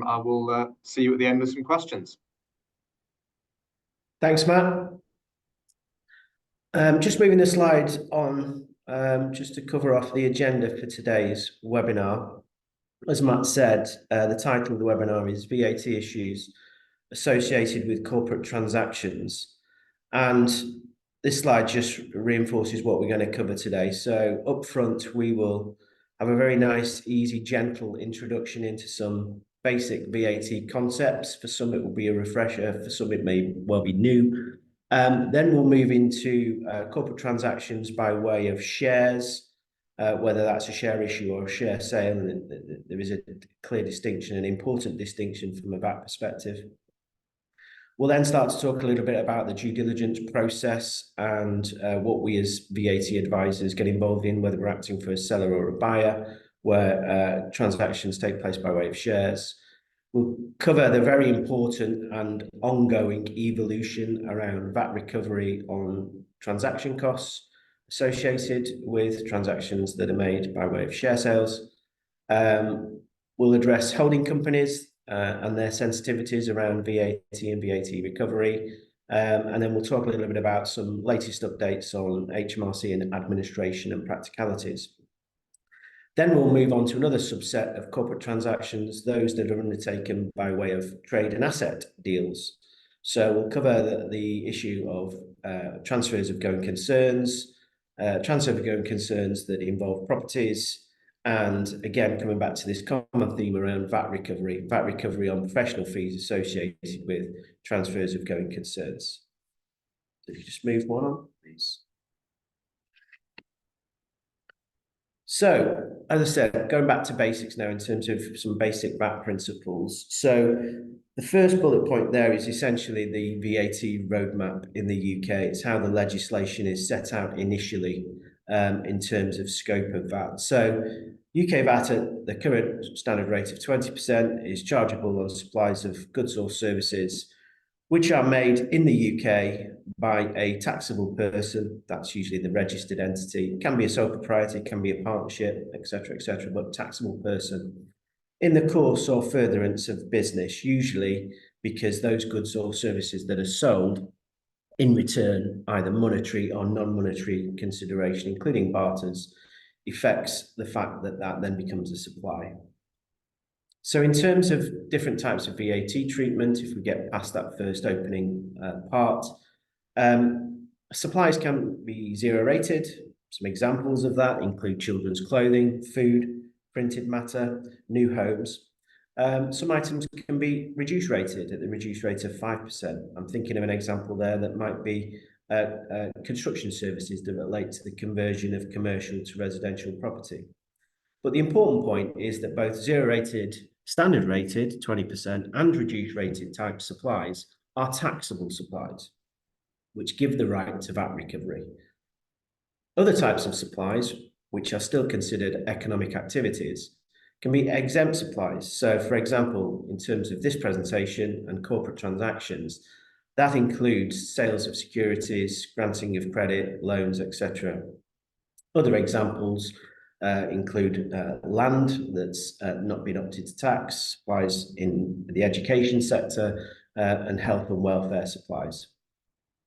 I will see you at the end with some questions. Thanks, Matt. Just moving the slides on, just to cover off the agenda for today's webinar. As Matt said, the title of the webinar is VAT issues associated with corporate transactions. And this slide just reinforces what we're going to cover today. So up front, we will have a very nice, easy, gentle introduction into some basic VAT concepts. For some, it will be a refresher. For some, it may well be new. Then we'll move into corporate transactions by way of shares, whether that's a share issue or a share sale. And there is a clear distinction, an important distinction from a VAT perspective. We'll then start to talk a little bit about the due diligence process and what we as VAT advisors get involved in, whether we're acting for a seller or a buyer, where transactions take place by way of shares. We'll cover the very important and ongoing evolution around VAT recovery on transaction costs associated with transactions that are made by way of share sales. We'll address holding companies and their sensitivities around VAT and VAT recovery. And then we'll talk a little bit about some latest updates on HMRC and administration and practicalities. Then we'll move on to another subset of corporate transactions, those that are undertaken by way of trade and asset deals. So we'll cover the issue of transfers of going concerns, transfer of going concerns that involve properties, and again, coming back to this common theme around VAT recovery on professional fees associated with transfers of going concerns. So if you just move one on, please. So, as I said, going back to basics now in terms of some basic VAT principles. So the first bullet point there is essentially the VAT roadmap in the UK. It's how the legislation is set out initially in terms of scope of VAT. So UK VAT at the current standard rate of 20% is chargeable on supplies of goods or services which are made in the UK by a taxable person. That's usually the registered entity. It can be a sole proprietor, it can be a partnership, etc., but taxable person in the course or furtherance of business, usually because those goods or services that are sold in return, either monetary or non-monetary consideration, including barters, affects the fact that that then becomes a supply. So in terms of different types of VAT treatment, if we get past that first opening part, supplies can be zero rated. Some examples of that include children's clothing, food, printed matter, new homes. Some items can be reduced rated at the reduced rate of 5%. I'm thinking of an example there that might be construction services that relate to the conversion of commercial to residential property. But the important point is that both zero rated, standard rated 20% and reduced rated type supplies are taxable supplies, which give the right to VAT recovery. Other types of supplies, which are still considered economic activities, can be exempt supplies. So, for example, in terms of this presentation and corporate transactions, that includes sales of securities, granting of credit, loans, etc. Other examples include land that's not been opted to tax, supplies in the education sector, and health and welfare supplies.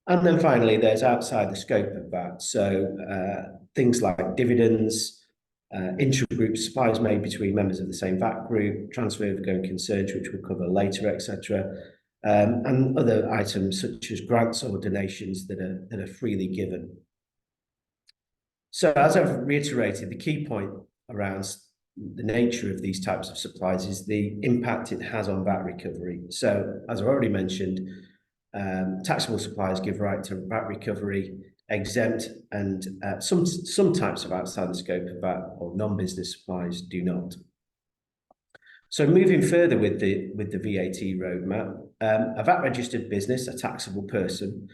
And then finally, there's outside the scope of that. So things like dividends, intra-group supplies made between members of the same VAT group, transfer of going concerns, which we'll cover later, etc. And other items such as grants or donations that are freely given. So as I've reiterated, the key point around the nature of these types of supplies is the impact it has on VAT recovery. So as I've already mentioned, taxable supplies give right to VAT recovery, exempt, and some types of outside the scope of VAT or non-business supplies do not. So moving further with the VAT roadmap, a VAT registered business, a taxable person,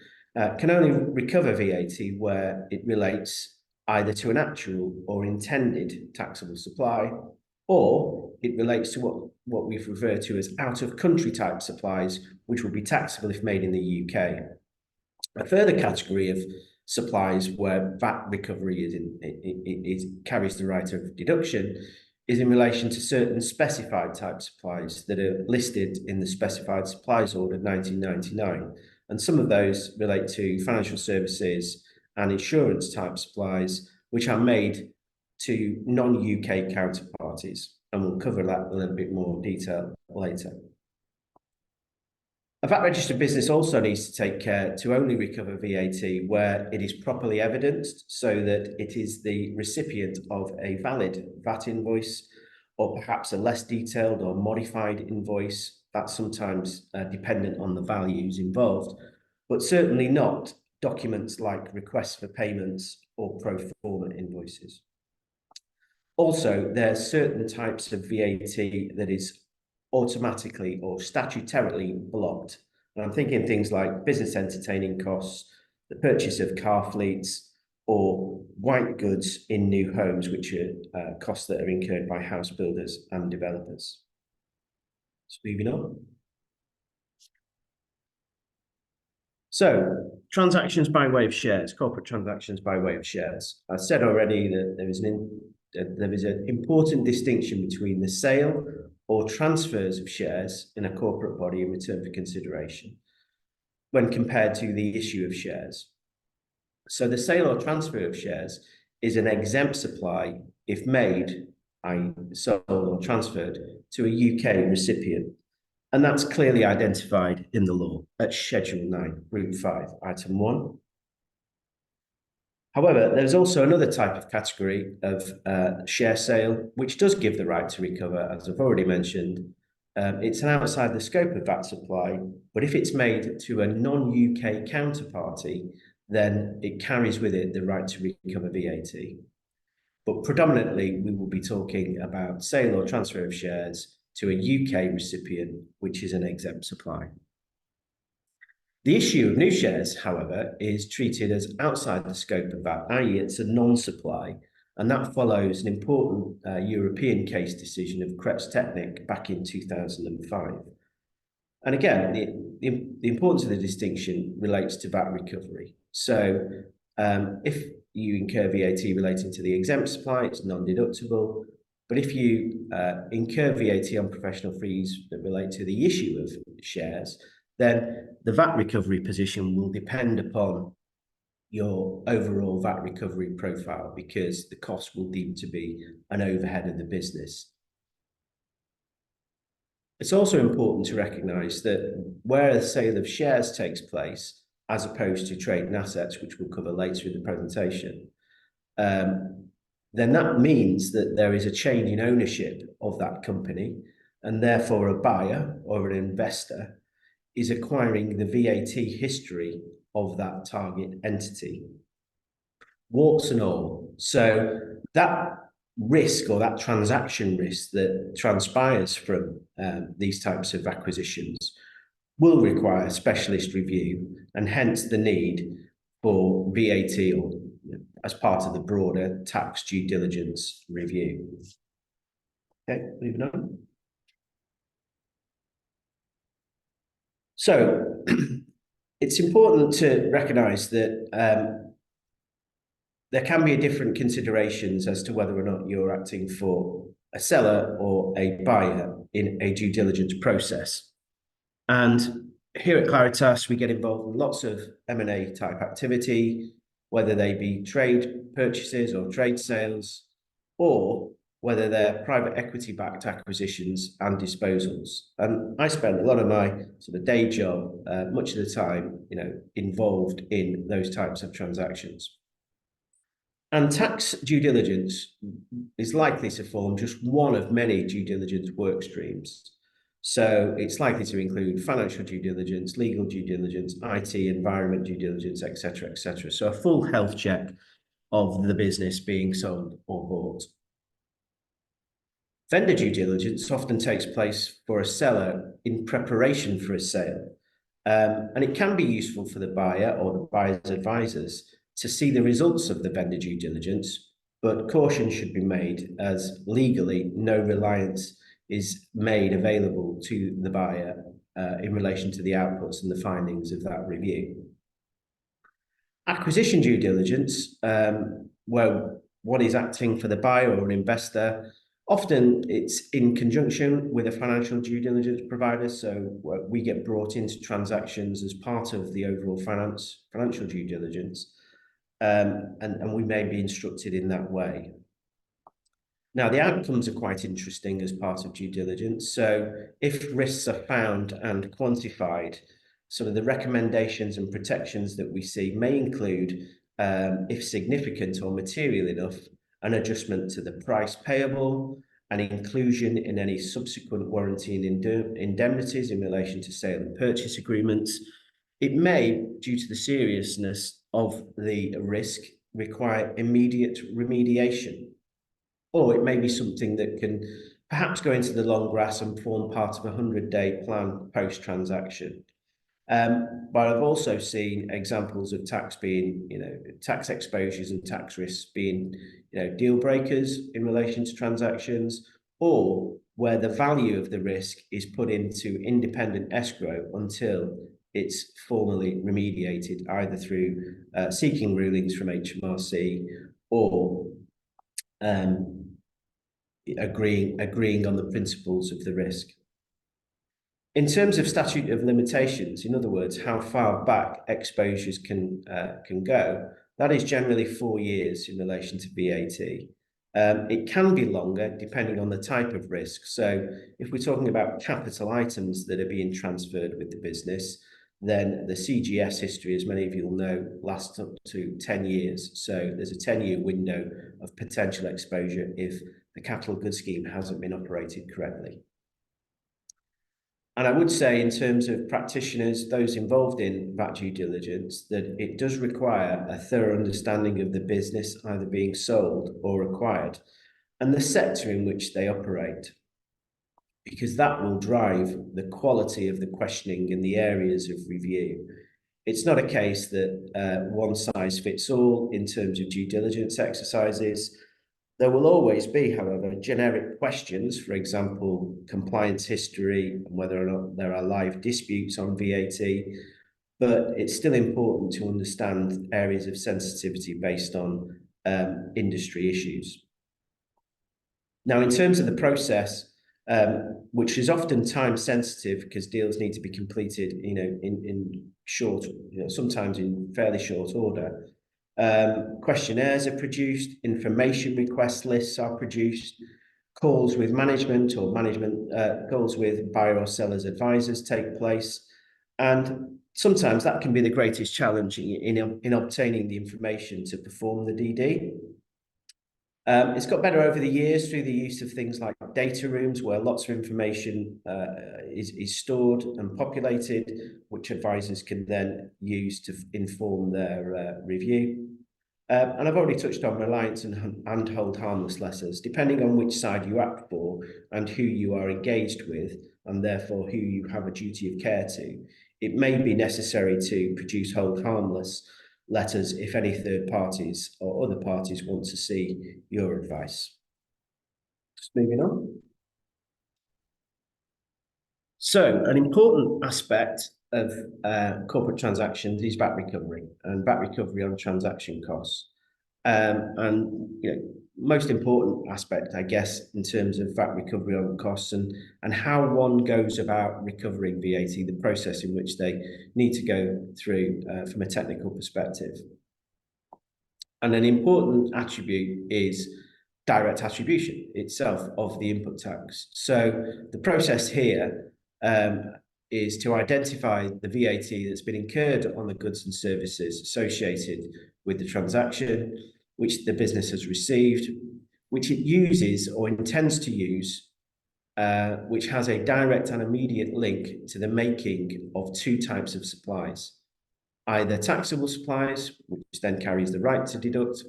can only recover VAT where it relates either to an actual or intended taxable supply, or it relates to what we've referred to as out-of-country type supplies, which will be taxable if made in the UK. A further category of supplies where VAT recovery carries the right of deduction is in relation to certain specified type supplies that are listed in the Specified Supplies Order 1999. And some of those relate to financial services and insurance type supplies, which are made to non-UK counterparties. And we'll cover that in a little bit more detail later. A VAT registered business also needs to take care to only recover VAT where it is properly evidenced, so that it is the recipient of a valid VAT invoice, or perhaps a less detailed or modified invoice. That's sometimes dependent on the values involved, but certainly not documents like requests for payments or pro forma invoices. Also, there are certain types of VAT that is automatically or statutorily blocked. And I'm thinking things like business entertaining costs, the purchase of car fleets, or white goods in new homes, which are costs that are incurred by house builders and developers. So moving on. So transactions by way of shares, corporate transactions by way of shares. I said already that there is an important distinction between the sale or transfers of shares in a corporate body in return for consideration when compared to the issue of shares. So the sale or transfer of shares is an exempt supply if made, i.e. sold or transferred, to a UK recipient. And that's clearly identified in the law at Schedule 9, Group 5, Item 1. However, there's also another type of category of share sale, which does give the right to recover, as I've already mentioned. It's an outside the scope of VAT supply, but if it's made to a non-UK counterparty, then it carries with it the right to recover VAT. But predominantly, we will be talking about sale or transfer of shares to a UK recipient, which is an exempt supply. The issue of new shares, however, is treated as outside the scope of VAT, i.e. it's a non-supply, and that follows an important European case decision of Krebs-Technic back in 2005. And again, the importance of the distinction relates to VAT recovery. So if you incur VAT relating to the exempt supply, it's non-deductible. But if you incur VAT on professional fees that relate to the issue of shares, then the VAT recovery position will depend upon your overall VAT recovery profile, because the cost will deem to be an overhead of the business. It's also important to recognise that where the sale of shares takes place, as opposed to trading assets, which we'll cover later in the presentation, then that means that there is a change in ownership of that company, and therefore a buyer or an investor is acquiring the VAT history of that target entity, warts and all. So that risk, or that transaction risk that transpires from these types of acquisitions, will require specialist review, and hence the need for VAT, or as part of the broader tax due diligence review. Okay, moving on. So it's important to recognise that there can be different considerations as to whether or not you're acting for a seller or a buyer in a due diligence process. And here at Claritas, we get involved in lots of M&A type activity, whether they be trade purchases or trade sales, or whether they're private equity backed acquisitions and disposals. And I spend a lot of my sort of day job, much of the time, involved in those types of transactions. And tax due diligence is likely to form just one of many due diligence work streams. So it's likely to include financial due diligence, legal due diligence, IT, environment due diligence, etc., etc. So a full health check of the business being sold or bought. Vendor due diligence often takes place for a seller in preparation for a sale. And it can be useful for the buyer or the buyer's advisors to see the results of the vendor due diligence, but caution should be made, as legally no reliance is made available to the buyer in relation to the outputs and the findings of that review. Acquisition due diligence, where one is acting for the buyer or an investor, Often it's in conjunction with a financial due diligence provider, so we get brought into transactions as part of the overall financial due diligence, and we may be instructed in that way. Now, the outcomes are quite interesting as part of due diligence. So if risks are found and quantified, sort of the recommendations and protections that we see may include, if significant or material enough, an adjustment to the price payable, an inclusion in any subsequent warranty and indemnities in relation to sale and purchase agreements. It may, due to the seriousness of the risk, require immediate remediation, or it may be something that can perhaps go into the long grass and form part of a 100-day plan post-transaction. But I've also seen examples of tax being, tax exposures and tax risks being, deal breakers in relation to transactions, or where the value of the risk is put into independent escrow until it's formally remediated, either through seeking rulings from HMRC or agreeing on the principles of the risk. In terms of statute of limitations, in other words, how far back exposures can go, that is generally 4 years in relation to VAT. It can be longer depending on the type of risk. So if we're talking about capital items that are being transferred with the business, then the CGS history, as many of you will know, lasts up to 10 years. So there's a 10-year window of potential exposure if the capital goods scheme hasn't been operated correctly. And I would say, in terms of practitioners, those involved in VAT due diligence, that it does require a thorough understanding of the business either being sold or acquired, and the sector in which they operate, because that will drive the quality of the questioning in the areas of review. It's not a case that one size fits all in terms of due diligence exercises. There will always be, however, generic questions, for example, compliance history and whether or not there are live disputes on VAT, but it's still important to understand areas of sensitivity based on industry issues. Now, in terms of the process, which is often time sensitive because deals need to be completed, in short, sometimes in fairly short order. Questionnaires are produced, information request lists are produced, calls with management or calls with buyer or seller's advisors take place, and sometimes that can be the greatest challenge in obtaining the information to perform the DD. It's got better over the years through the use of things like data rooms, where lots of information is stored and populated, which advisors can then use to inform their review. And I've already touched on reliance and hold harmless letters, depending on which side you act for and who you are engaged with, and therefore who you have a duty of care to. It may be necessary to produce hold harmless letters if any third parties or other parties want to see your advice. Just moving on. So an important aspect of corporate transactions is VAT recovery and VAT recovery on transaction costs. Most important aspect, I guess, in terms of VAT recovery on costs and how one goes about recovering VAT, the process in which they need to go through from a technical perspective. And an important attribute is direct attribution itself of the input tax. So the process here is to identify the VAT that's been incurred on the goods and services associated with the transaction, which the business has received, which it uses or intends to use, which has a direct and immediate link to the making of two types of supplies, either taxable supplies, which then carries the right to deduct,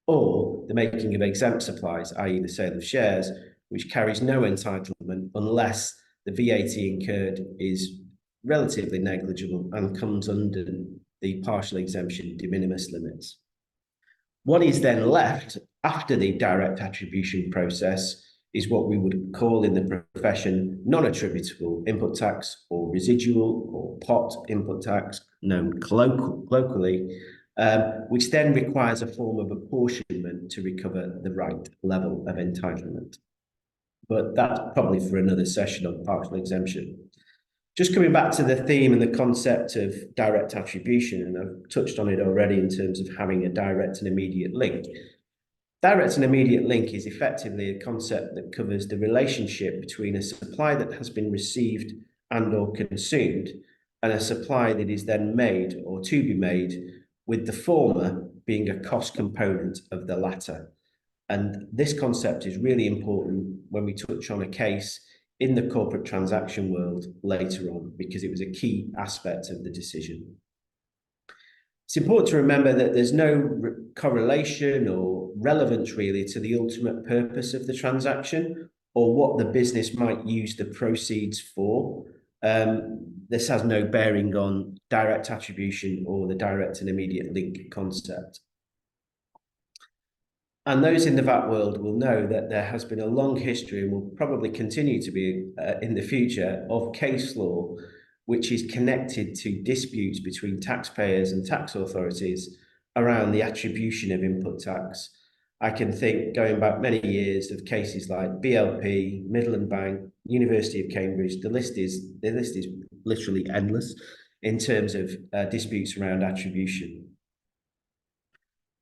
or the making of exempt supplies, i.e. the sale of shares, which carries no entitlement unless the VAT incurred is relatively negligible and comes under the partial exemption de minimis limits. What is then left after the direct attribution process is what we would call in the profession non-attributable input tax, or residual or pot input tax, known colloquially which then requires a form of apportionment to recover the right level of entitlement. But that's probably for another session on partial exemption. Just coming back to the theme and the concept of direct attribution, and I've touched on it already in terms of having a direct and immediate link. Direct and immediate link is effectively a concept that covers the relationship between a supply that has been received and or consumed and a supply that is then made or to be made, with the former being a cost component of the latter. And this concept is really important when we touch on a case in the corporate transaction world later on, because it was a key aspect of the decision. It's important to remember that there's no correlation or relevance really to the ultimate purpose of the transaction or what the business might use the proceeds for. This has no bearing on direct attribution or the direct and immediate link concept. And those in the VAT world will know that there has been a long history, and will probably continue to be in the future, of case law which is connected to disputes between taxpayers and tax authorities around the attribution of input tax. I can think, going back many years, of cases like BLP, Midland Bank, University of Cambridge. The list is literally endless in terms of disputes around attribution.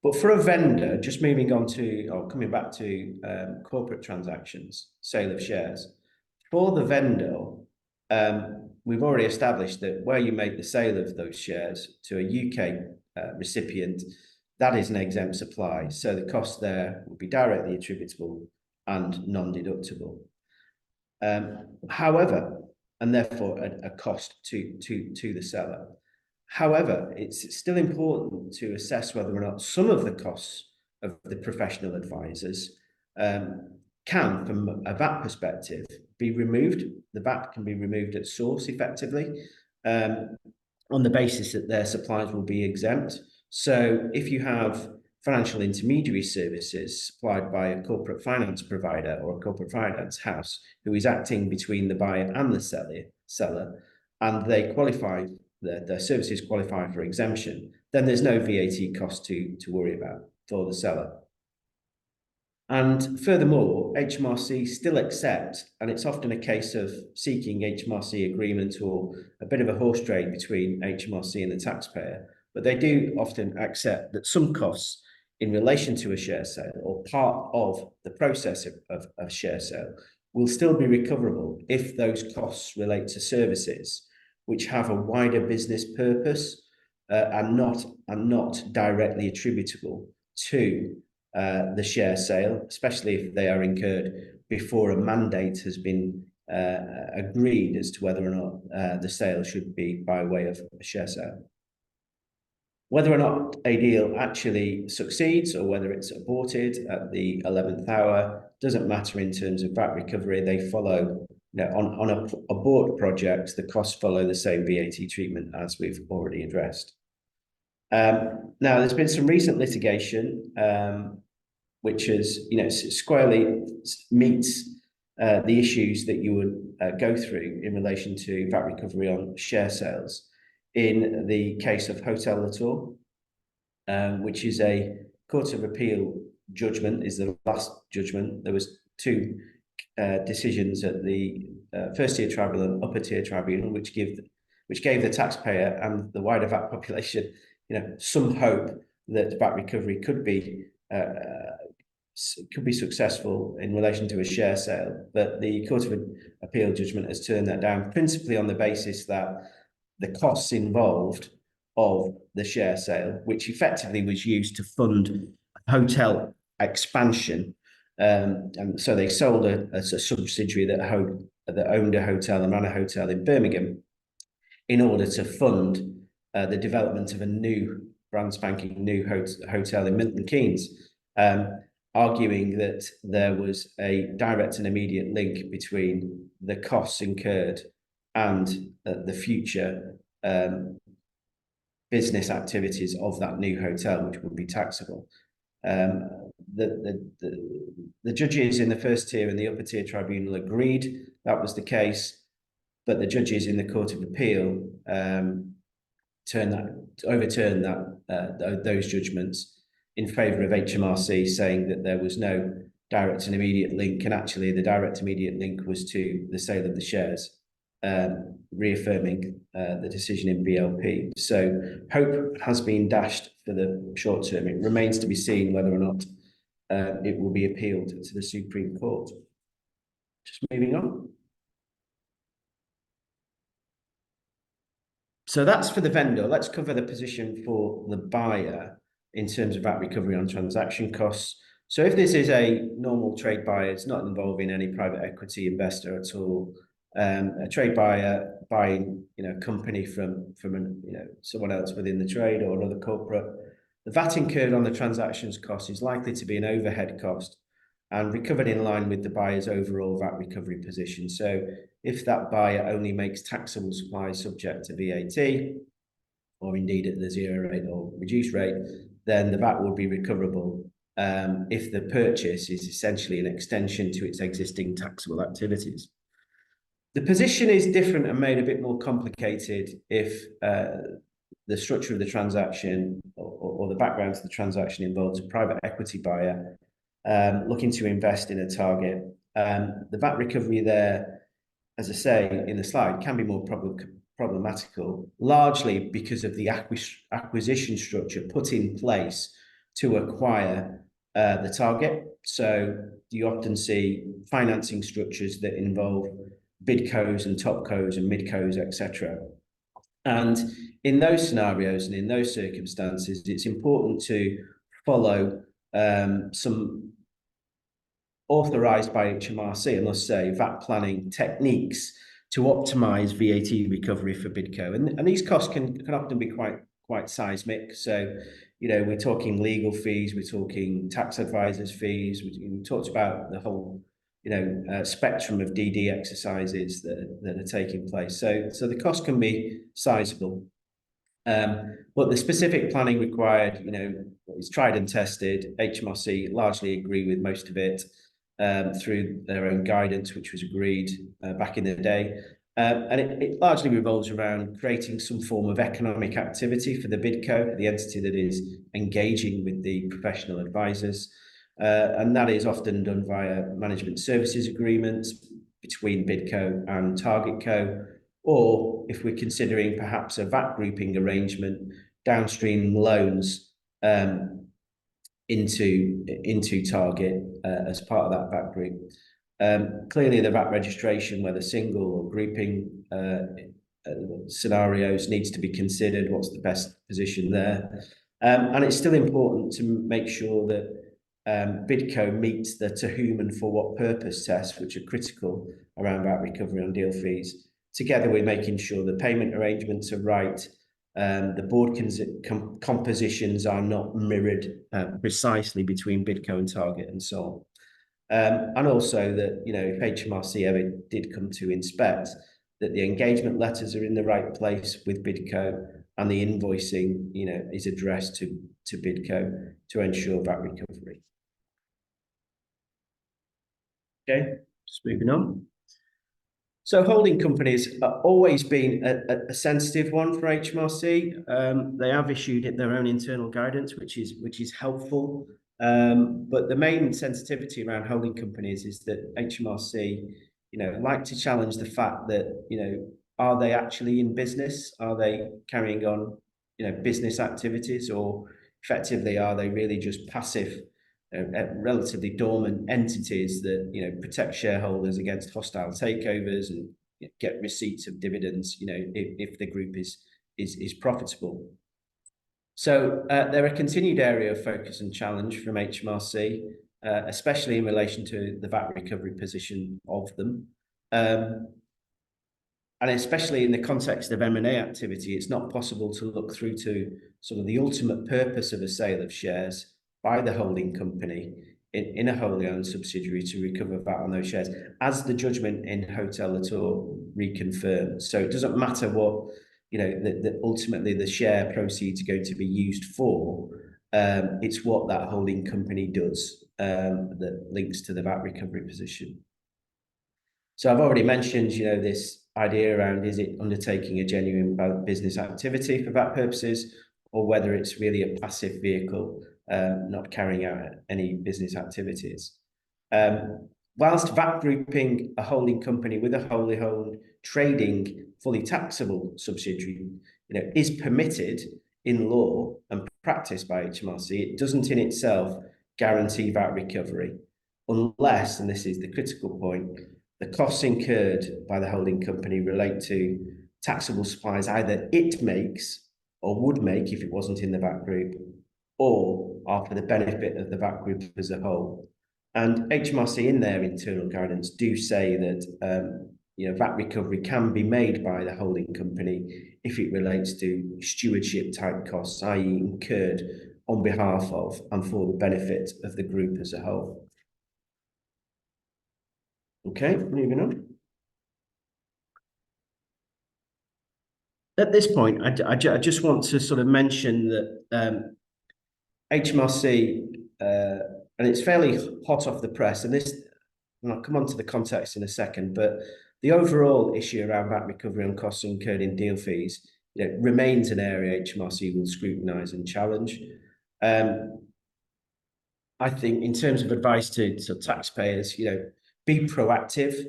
But for a vendor, just moving on to, or coming back to corporate transactions, sale of shares, for the vendor, we've already established that where you make the sale of those shares to a UK recipient, that is an exempt supply. So the cost there will be directly attributable and non-deductible. However, and therefore a cost to the seller. However, it's still important to assess whether or not some of the costs of the professional advisors can, from a VAT perspective, be removed. The VAT can be removed at source effectively on the basis that their supplies will be exempt. So if you have financial intermediary services supplied by a corporate finance provider or a corporate finance house who is acting between the buyer and the seller, and they qualify, their services qualify for exemption, then there's no VAT cost to worry about for the seller. And furthermore, HMRC still accept, and it's often a case of seeking HMRC agreement or a bit of a horse trade between HMRC and the taxpayer, but they do often accept that some costs in relation to a share sale or part of the process of share sale will still be recoverable if those costs relate to services which have a wider business purpose and not directly attributable to the share sale, especially if they are incurred before a mandate has been agreed as to whether or not the sale should be by way of a share sale. Whether or not a deal actually succeeds or whether it's aborted at the 11th hour doesn't matter in terms of VAT recovery. They follow, on abort projects, the costs follow the same VAT treatment as we've already addressed. Now, there's been some recent litigation which is, squarely meets the issues that you would go through in relation to VAT recovery on share sales. In the case of Hotel Latour, which is a Court of Appeal judgment, is the last judgment. There was two decisions at the first tier tribunal and upper tier tribunal, which gave the taxpayer and the wider VAT population, some hope that VAT recovery could be successful in relation to a share sale. But the Court of Appeal judgment has turned that down, principally on the basis that the costs involved of the share sale, which effectively was used to fund hotel expansion. And so they sold a subsidiary that owned a hotel and ran a hotel in Birmingham in order to fund the development of a new, brand spanking new hotel in Milton Keynes, arguing that there was a direct and immediate link between the costs incurred and the future business activities of that new hotel, which would be taxable. The judges in the first tier and the upper tier tribunal agreed that was the case, but the judges in the Court of Appeal overturn those judgments in favour of HMRC, saying that there was no direct and immediate link, and actually the direct immediate link was to the sale of the shares, reaffirming the decision in BLP. So hope has been dashed for the short term. It remains to be seen whether or not it will be appealed to the Supreme Court. Just moving on. So that's for the vendor. Let's cover the position for the buyer in terms of VAT recovery on transaction costs. So if this is a normal trade buyer, it's not involving any private equity investor at all. A trade buyer buying, a company from someone else within the trade or another corporate, the VAT incurred on the transactions cost is likely to be an overhead cost and recovered in line with the buyer's overall VAT recovery position. So if that buyer only makes taxable supplies subject to VAT, or indeed at the 0 rate or reduced rate, then the VAT will be recoverable if the purchase is essentially an extension to its existing taxable activities. The position is different and made a bit more complicated if the structure of the transaction or the background to the transaction involves a private equity buyer looking to invest in a target. The VAT recovery there, as I say in the slide, can be more problematical, largely because of the acquisition structure put in place to acquire the target. So you often see financing structures that involve bidcos and topcos and midcos, etc. And in those scenarios and in those circumstances, it's important to follow some authorised by HMRC, I must say, VAT planning techniques to optimise VAT recovery for bidco. And these costs can often be quite seismic. So, we're talking legal fees, we're talking tax advisors' fees. We talked about the whole, spectrum of DD exercises that are taking place. So the cost can be sizable. But the specific planning required, is tried and tested. HMRC largely agree with most of it through their own guidance, which was agreed back in the day. And it largely revolves around creating some form of economic activity for the bidco, the entity that is engaging with the professional advisors. And that is often done via management services agreements between bidco and targetco, or if we're considering perhaps a VAT grouping arrangement, downstream loans into target as part of that VAT group. Clearly, the VAT registration, whether single or grouping scenarios, needs to be considered. What's the best position there? And it's still important to make sure that bidco meets the to whom and for what purpose tests, which are critical around VAT recovery on deal fees, together with making sure the payment arrangements are right, the board compositions are not mirrored precisely between bidco and target, and so on. And also that, if HMRC ever did come to inspect, that the engagement letters are in the right place with bidco and the invoicing, is addressed to bidco to ensure VAT recovery. Okay, just moving on. So holding companies have always been a sensitive one for HMRC. They have issued their own internal guidance, which is helpful. But the main sensitivity around holding companies is that HMRC, like to challenge the fact that, are they actually in business? Are they carrying on, business activities, or effectively are they really just passive, relatively dormant entities that protect shareholders against hostile takeovers and get receipts of dividends if the group is profitable. So they're a continued area of focus and challenge from HMRC, especially in relation to the VAT recovery position of them. And especially in the context of M&A activity, it's not possible to look through to sort of the ultimate purpose of a sale of shares by the holding company in a wholly owned subsidiary to recover VAT on those shares, as the judgment in Hotel Latour reconfirmed. So it doesn't matter what, ultimately the share proceeds are going to be used for. It's what that holding company does that links to the VAT recovery position. So I've already mentioned, this idea around, is it undertaking a genuine business activity for VAT purposes, or whether it's really a passive vehicle, not carrying out any business activities. Whilst VAT grouping a holding company with a wholly owned trading fully taxable subsidiary, is permitted in law and practiced by HMRC, it doesn't in itself guarantee VAT recovery, unless, and this is the critical point, the costs incurred by the holding company relate to taxable supplies either it makes or would make if it wasn't in the VAT group, or are for the benefit of the VAT group as a whole. And HMRC in their internal guidance do say that VAT recovery can be made by the holding company if it relates to stewardship type costs, i.e. incurred on behalf of and for the benefit of the group as a whole. Okay, moving on. At this point, I just want to sort of mention that HMRC, and it's fairly hot off the press, and I'll come on to the context in a second, but the overall issue around VAT recovery on costs incurred in deal fees remains an area HMRC will scrutinise and challenge. I think in terms of advice to taxpayers, be proactive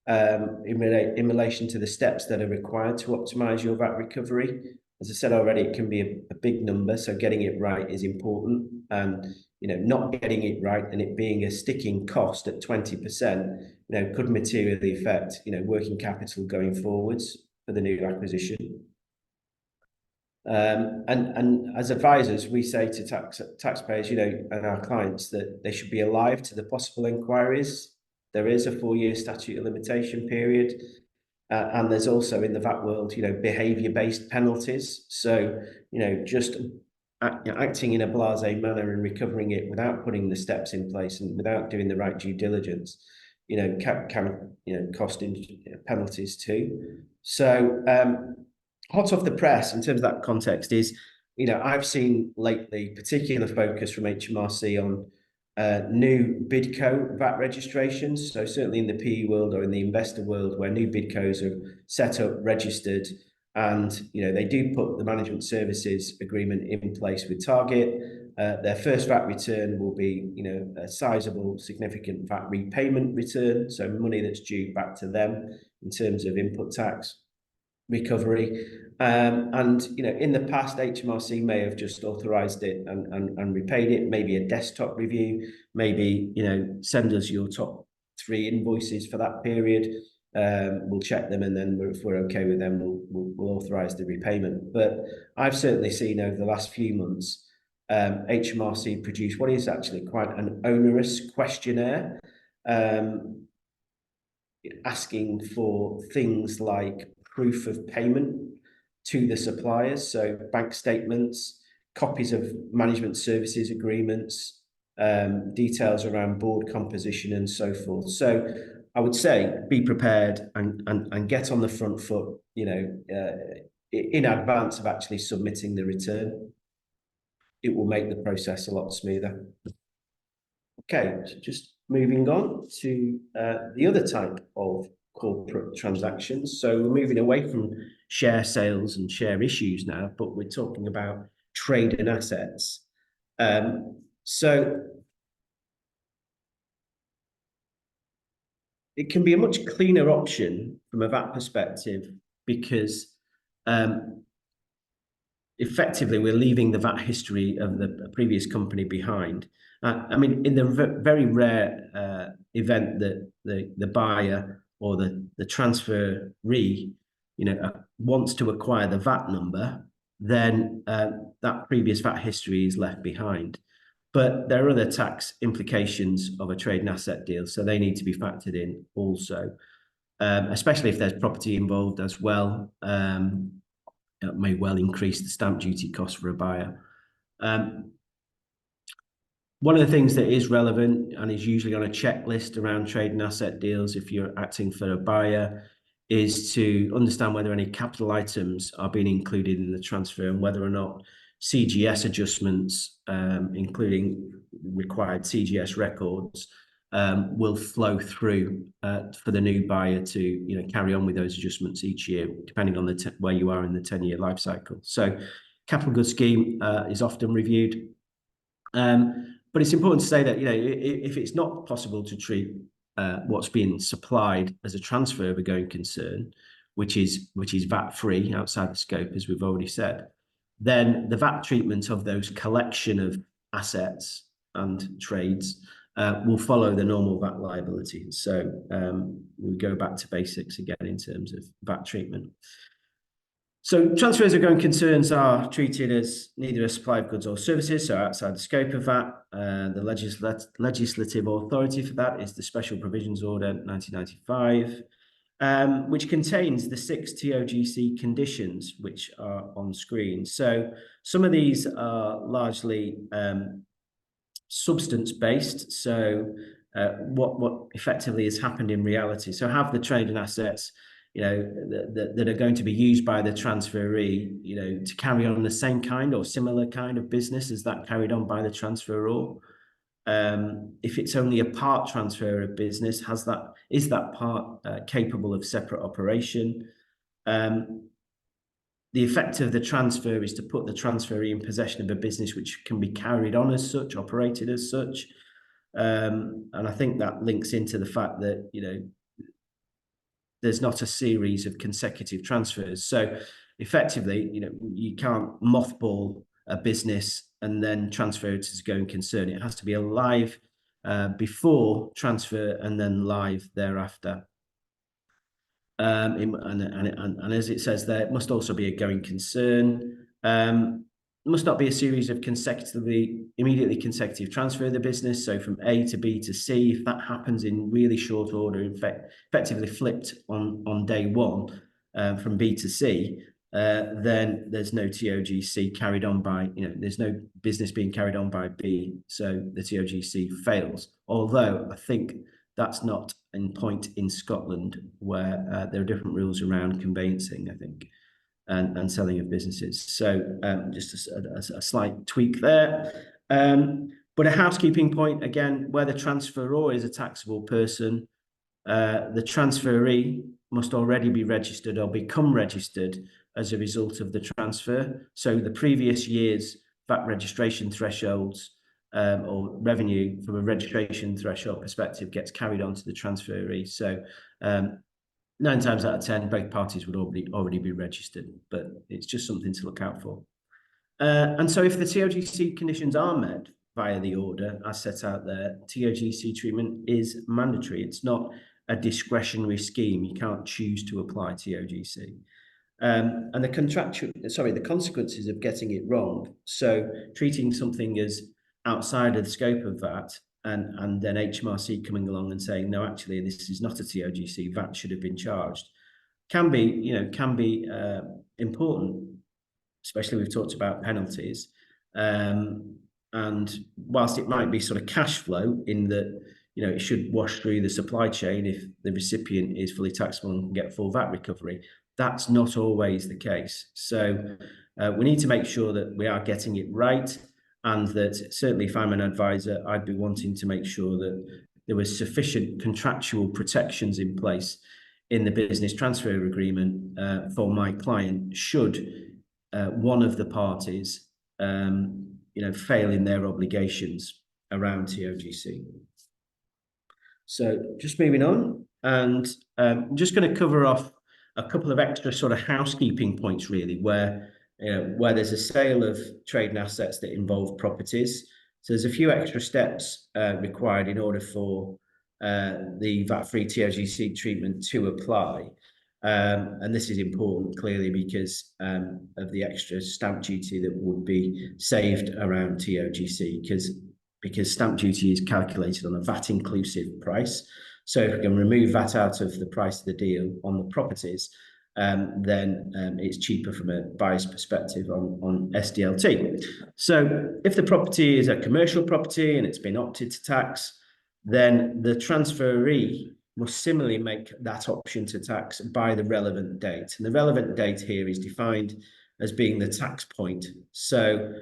in relation to the steps that are required to optimise your VAT recovery. As I said already, it can be a big number, so getting it right is important. And not getting it right and it being a sticking cost at 20%, could materially affect working capital going forwards for the new acquisition. And as advisors, we say to taxpayers, and our clients, that they should be alive to the possible inquiries. There is a 4-year statute of limitation period, and there's also in the VAT world, behaviour-based penalties. So, just acting in a blasé manner and recovering it without putting the steps in place and without doing the right due diligence, can cost penalties too. So, hot off the press in terms of that context is, I've seen lately particular focus from HMRC on new bidco VAT registrations. So certainly in the PE world or in the investor world, where new bidcos are set up, registered, and they do put the management services agreement in place with Target. Their first VAT return will be a sizable, significant VAT repayment return, so money that's due back to them in terms of input tax recovery. And in the past, HMRC may have just authorised it and repaid it, maybe a desktop review, maybe send us your top 3 invoices for that period. We'll check them, and then if we're okay with them, we'll authorise the repayment. But I've certainly seen over the last few months HMRC produce what is actually quite an onerous questionnaire, asking for things like proof of payment to the suppliers, so bank statements, copies of management services agreements, details around board composition and so forth. So I would say be prepared and get on the front foot, in advance of actually submitting the return. It will make the process a lot smoother. Okay, so just moving on to the other type of corporate transactions. So we're moving away from share sales and share issues now, but we're talking about trade and assets. So it can be a much cleaner option from a VAT perspective, because effectively we're leaving the VAT history of the previous company behind. I mean, in the very rare event that the buyer or the transferee, wants to acquire the VAT number, then that previous VAT history is left behind. But there are other tax implications of a trade and asset deal, so they need to be factored in also, especially if there's property involved as well. It may well increase the stamp duty cost for a buyer. One of the things that is relevant and is usually on a checklist around trade and asset deals, if you're acting for a buyer, is to understand whether any capital items are being included in the transfer and whether or not CGS adjustments, including required CGS records, will flow through for the new buyer to carry on with those adjustments each year, depending on where you are in the 10-year life cycle. So capital goods scheme is often reviewed. But it's important to say that if it's not possible to treat what's being supplied as a transfer of a going concern, which is VAT free outside the scope, as we've already said, then the VAT treatment of those collection of assets and trades will follow the normal VAT liability. So we go back to basics again in terms of VAT treatment. So transfers of going concerns are treated as neither a supply of goods or services, so outside the scope of VAT. The legislative authority for that is the Special Provisions Order 1995, which contains the 6 TOGC conditions, which are on screen. So some of these are largely substance-based, so what effectively has happened in reality. So have the trading assets that are going to be used by the transferee, to carry on the same kind or similar kind of business as that carried on by the transferor. If it's only a part transfer of business, is that part capable of separate operation? The effect of the transfer is to put the transferee in possession of a business which can be carried on as such, operated as such. And I think that links into the fact that, there's not a series of consecutive transfers. So effectively, you can't mothball a business and then transfer it as a going concern. It has to be alive before transfer and then live thereafter. And as it says there, it must also be a going concern. It must not be a series of immediately consecutive transfer of the business. So from A to B to C, if that happens in really short order, effectively flipped on day one from B to C, then there's no TOGC carried on by, there's no business being carried on by B. So the TOGC fails. Although I think that's not in point in Scotland, where there are different rules around conveyancing, I think, and selling of businesses. So just a slight tweak there. But a housekeeping point, again, where the transferor is a taxable person, the transferee must already be registered or become registered as a result of the transfer. So the previous year's VAT registration thresholds or revenue from a registration threshold perspective gets carried on to the transferee. So 9 times out of 10, both parties would already be registered, but it's just something to look out for. And so if the TOGC conditions are met via the order as set out there, TOGC treatment is mandatory. It's not a discretionary scheme. You can't choose to apply TOGC. And the consequences of getting it wrong, so treating something as outside of the scope of that, and then HMRC coming along and saying, no, actually, this is not a TOGC, VAT should have been charged, can be important, especially we've talked about penalties. And whilst it might be sort of cash flow in that, it should wash through the supply chain if the recipient is fully taxable and can get full VAT recovery, that's not always the case. So we need to make sure that we are getting it right, and that certainly if I'm an advisor, I'd be wanting to make sure that there was sufficient contractual protections in place in the business transfer agreement for my client should one of the parties fail in their obligations around TOGC. So just moving on, and I'm just going to cover off a couple of extra sort of housekeeping points, really, where there's a sale of trade and assets that involve properties. So there's a few extra steps required in order for the VAT-free TOGC treatment to apply. And this is important, clearly, because of the extra stamp duty that would be saved around TOGC, because stamp duty is calculated on a VAT-inclusive price. So if we can remove VAT out of the price of the deal on the properties, then it's cheaper from a buyer's perspective on SDLT. So if the property is a commercial property and it's been opted to tax, then the transferee must similarly make that option to tax by the relevant date. And the relevant date here is defined as being the tax point. So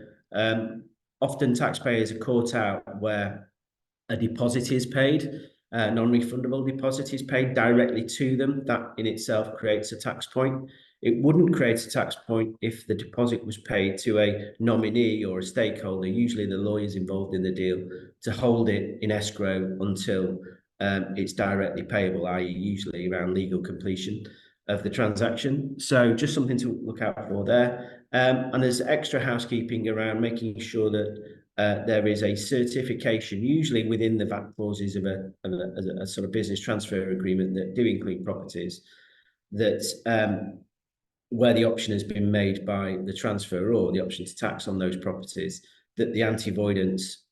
often taxpayers are caught out where a deposit is paid, a non-refundable deposit is paid directly to them. That in itself creates a tax point. It wouldn't create a tax point if the deposit was paid to a nominee or a stakeholder, usually the lawyers involved in the deal, to hold it in escrow until it's directly payable, i.e. usually around legal completion of the transaction. So just something to look out for there. And there's extra housekeeping around making sure that there is a certification, usually within the VAT clauses of a sort of business transfer agreement that do include properties, that where the option has been made by the transferor, the option to tax on those properties, that the anti-avoidance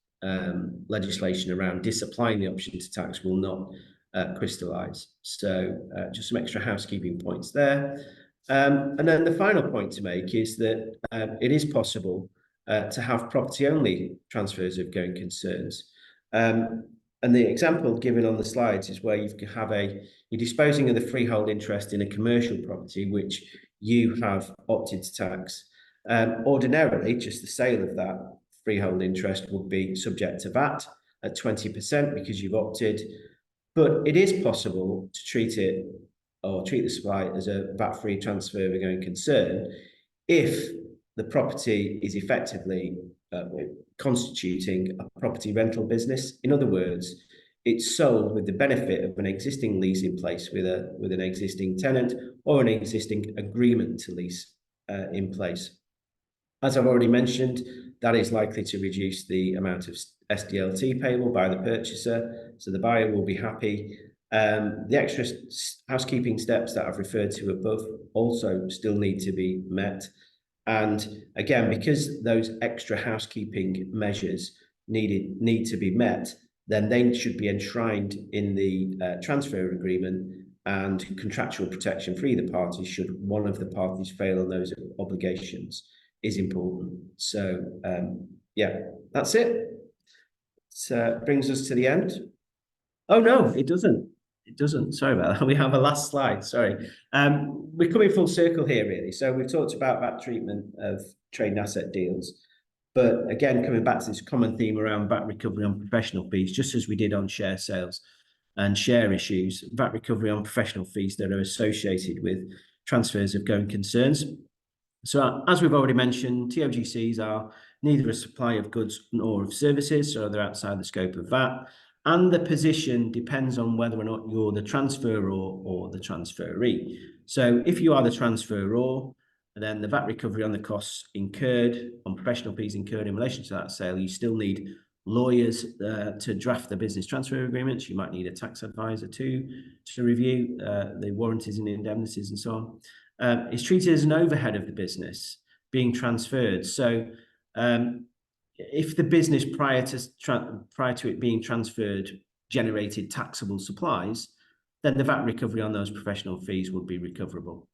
legislation around disapplying the option to tax will not crystallise. So just some extra housekeeping points there. And then the final point to make is that it is possible to have property-only transfers of going concerns. And the example given on the slides is where you're disposing of the freehold interest in a commercial property, which you have opted to tax. Ordinarily, just the sale of that freehold interest would be subject to VAT at 20% because you've opted. But it is possible to treat the supply as a VAT-free transfer of a going concern if the property is effectively constituting a property rental business. In other words, it's sold with the benefit of an existing lease in place with an existing tenant or an existing agreement to lease in place. As I've already mentioned, that is likely to reduce the amount of SDLT payable by the purchaser, so the buyer will be happy. The extra housekeeping steps that I've referred to above also still need to be met. And again, because those extra housekeeping measures need to be met, then they should be enshrined in the transfer agreement, and contractual protection for either party should one of the parties fail on those obligations is important. So yeah, that's it. So brings us to the end. Oh no, it doesn't. It doesn't. Sorry about that. We have a last slide. Sorry. We're coming full circle here, really. So we've talked about that treatment of trade and asset deals. But again, coming back to this common theme around VAT recovery on professional fees, just as we did on share sales and share issues, VAT recovery on professional fees that are associated with transfers of going concerns. So as we've already mentioned, TOGCs are neither a supply of goods nor of services, so they're outside the scope of VAT. And the position depends on whether or not you're the transferor or the transferee. So if you are the transferor, then the VAT recovery on the costs incurred, on professional fees incurred in relation to that sale, you still need lawyers to draft the business transfer agreements. You might need a tax advisor to review the warranties and indemnities and so on. It's treated as an overhead of the business being transferred. So if the business prior to it being transferred generated taxable supplies, then the VAT recovery on those professional fees would be recoverable.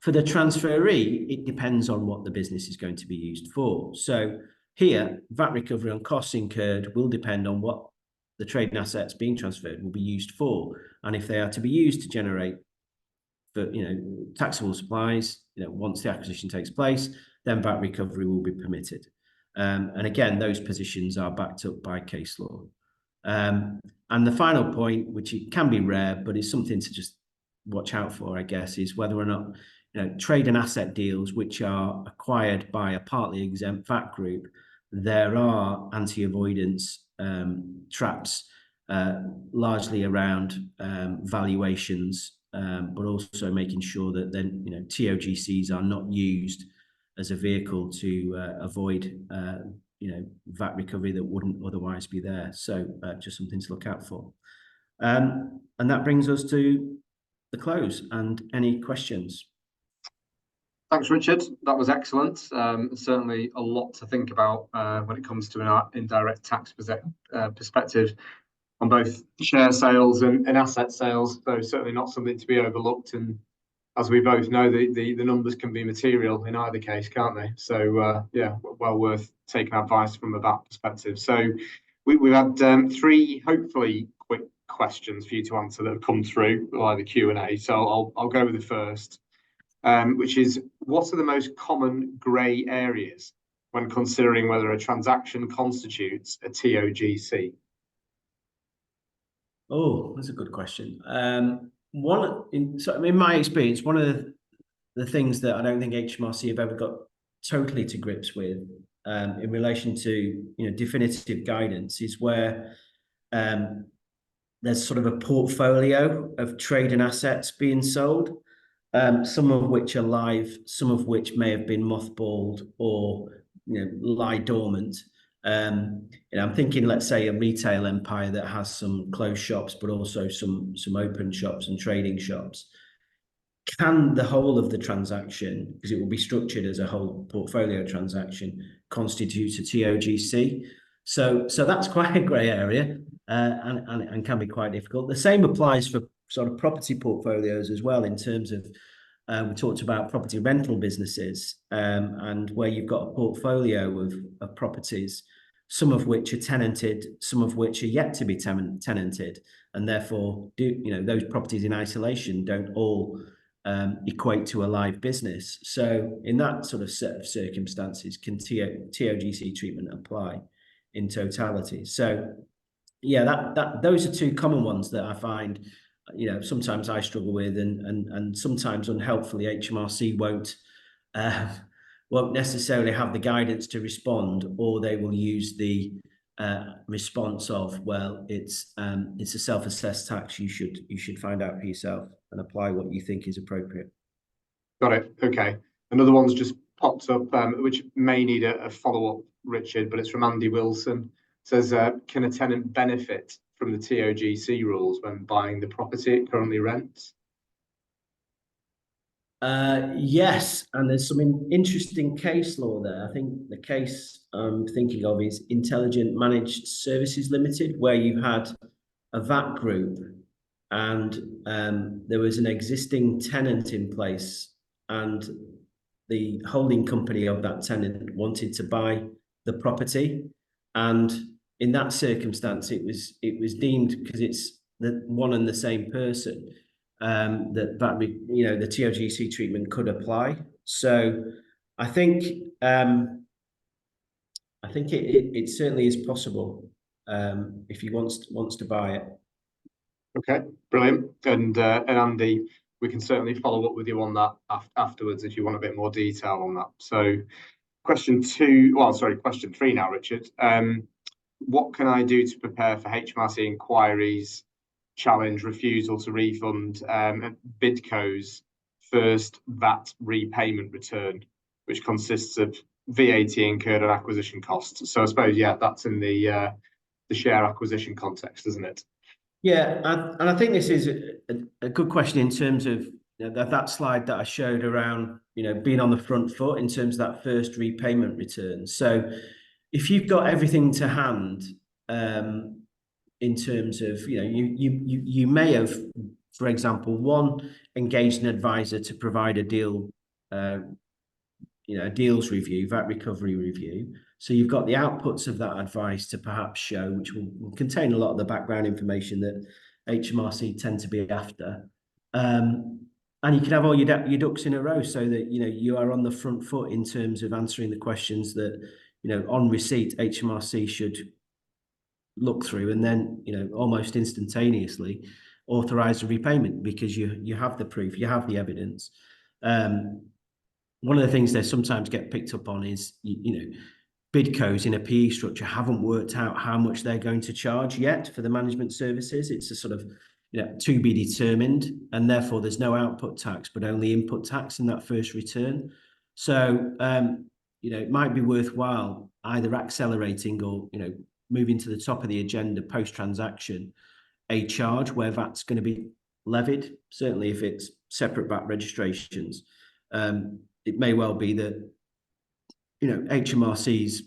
For the transferee, it depends on what the business is going to be used for. So here, VAT recovery on costs incurred will depend on what the trade and assets being transferred will be used for. And if they are to be used to generate taxable supplies, once the acquisition takes place, then VAT recovery will be permitted. And again, those positions are backed up by case law. And the final point, which it can be rare, but it's something to just watch out for, I guess, is whether or not trade and asset deals which are acquired by a partly exempt VAT group, there are anti-avoidance traps, largely around valuations, but also making sure that then TOGCs are not used as a vehicle to avoid VAT recovery that wouldn't otherwise be there. So just something to look out for. And that brings us to the close. And any questions? Thanks, Richard. That was excellent. Certainly a lot to think about when it comes to an indirect tax perspective on both share sales and asset sales. So certainly not something to be overlooked. And as we both know, the numbers can be material in either case, can't they? So yeah, well worth taking advice from a VAT perspective. So we've had three hopefully quick questions for you to answer that have come through via the Q&A. So I'll go with the first. Which is, what are the most common grey areas when considering whether a transaction constitutes a TOGC? Oh, that's a good question. In my experience, one of the things that I don't think HMRC have ever got totally to grips with, in relation to definitive guidance, is where um, there's sort of a portfolio of trade and assets being sold, some of which are live, some of which may have been mothballed or lie dormant. I'm thinking, let's say, a retail empire that has some closed shops, but also some open shops and trading shops. Can the whole of the transaction, because it will be structured as a whole portfolio transaction, constitute a TOGC? So that's quite a grey area, and can be quite difficult. The same applies for sort of property portfolios as well, in terms of we talked about property rental businesses, and where you've got a portfolio of properties, some of which are tenanted, some of which are yet to be tenanted, and therefore those properties in isolation don't all equate to a live business. So in that sort of set of circumstances, can TOGC treatment apply in totality? So yeah, that those are two common ones that I find sometimes I struggle with, and sometimes unhelpfully HMRC uh, won't necessarily have the guidance to respond, or they will use the response of, well, it's a self-assessed tax, you should find out for yourself and apply what you think is appropriate. Got it. Okay. Another one's just popped up, which may need a follow-up, Richard, but it's from Andy Wilson. It says, can a tenant benefit from the TOGC rules when buying the property it currently rents? Yes, and there's some interesting case law there. I think the case I'm thinking of is Intelligent Managed Services Limited, where you had a VAT group, and there was an existing tenant in place, and the holding company of that tenant wanted to buy the property, and in that circumstance, it was deemed, because it's the one and the same person, that the TOGC treatment could apply. So I think it certainly is possible, if he wants to buy it. Okay, brilliant. And Andy, we can certainly follow up with you on that afterwards if you want a bit more detail on that. So question three now, Richard. What can I do to prepare for HMRC inquiries, challenge, refusal to refund, Bidco's first VAT repayment return, which consists of VAT incurred on acquisition costs? So I suppose, yeah, that's in the share acquisition context, isn't it? Yeah, and I think this is a good question in terms of that slide that I showed around being on the front foot in terms of that first repayment return. So if you've got everything to hand, in terms of you may have, for example, engaged an advisor to provide a deals review, VAT recovery review. So you've got the outputs of that advice to perhaps show, which will contain a lot of the background information that HMRC tend to be after. And you can have all your ducks in a row, so that you are on the front foot in terms of answering the questions that on receipt HMRC should look through, and then almost instantaneously authorize a repayment, because you have the proof, you have the evidence. One of the things they sometimes get picked up on is Bidcos in a PE structure haven't worked out how much they're going to charge yet for the management services. It's a sort of to be determined, and therefore there's no output tax but only input tax in that first return. So it might be worthwhile either accelerating or moving to the top of the agenda post-transaction a charge where VAT's going to be levied. Certainly if it's separate VAT registrations, it may well be that HMRC's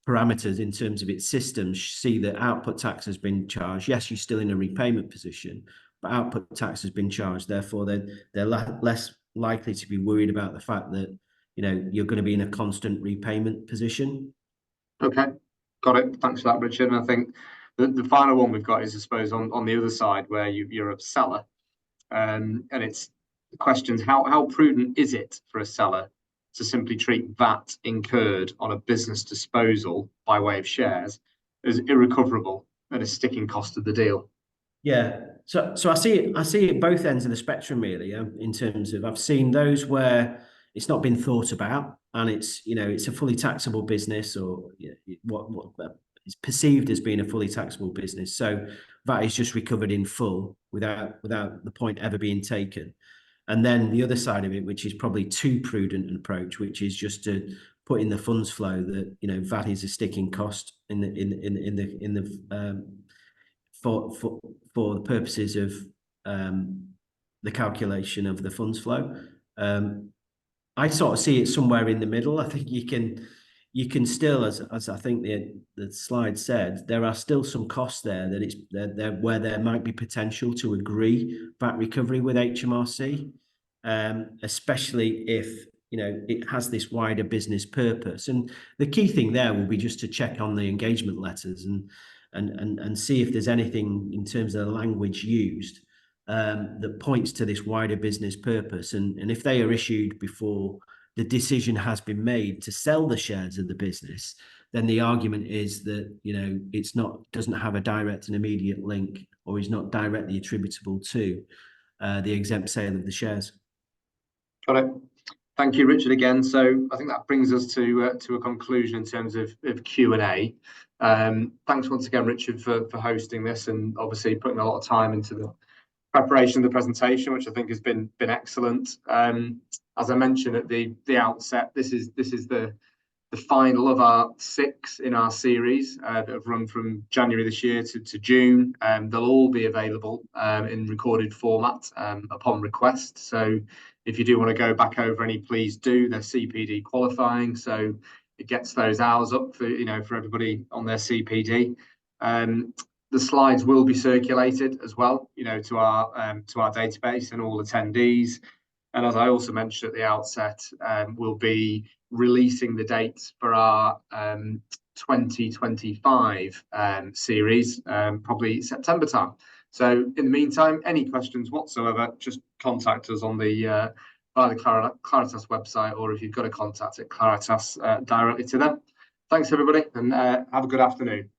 parameters in terms of its systems see that output tax has been charged. Yes, you're still in a repayment position, but output tax has been charged. Therefore, they're less likely to be worried about the fact that you're going to be in a constant repayment position. Okay, got it. Thanks for that, Richard. And I think the final one we've got is, I suppose, on the other side, where you're a seller, and it's the questions: how prudent is it for a seller to simply treat VAT incurred on a business disposal by way of shares as irrecoverable and a sticking cost of the deal? Yeah. So I see it both ends of the spectrum really, in terms of I've seen those where it's not been thought about and it's a fully taxable business, or what is perceived as being a fully taxable business. So that is just recovered in full without the point ever being taken. And then the other side of it, which is probably too prudent an approach, which is just to put in the funds flow that VAT is a sticking cost for the purposes of the calculation of the funds flow. I sort of see it somewhere in the middle. I think you can still, as I think the slide said, there are still some costs there that there where there might be potential to agree VAT recovery with HMRC, especially if it has this wider business purpose. And the key thing there will be just to check on the engagement letters and see if there's anything in terms of the language used that points to this wider business purpose. And if they are issued before the decision has been made to sell the shares of the business, then the argument is that doesn't have a direct and immediate link, or is not directly attributable to the exempt sale of the shares. Got it. Thank you, Richard, again. So I think that brings us to a conclusion in terms of Q&A. Thanks once again, Richard, for hosting this, and obviously putting a lot of time into the preparation of the presentation, which I think has been excellent. As I mentioned at the outset, this is the final of our 6 in our series that have run from January this year to June. They'll all be available in recorded format upon request. So if you do want to go back over any, please do. They're CPD qualifying, so it gets those hours up for for everybody on their CPD. The slides will be circulated as well, to our database and all attendees. And as I also mentioned at the outset, we'll be releasing the dates for our 2025 series, probably September time. So in the meantime, any questions whatsoever, just contact us on the via the Claritas website, or if you've got a contact at Claritas, directly to them. Thanks everybody, and have a good afternoon.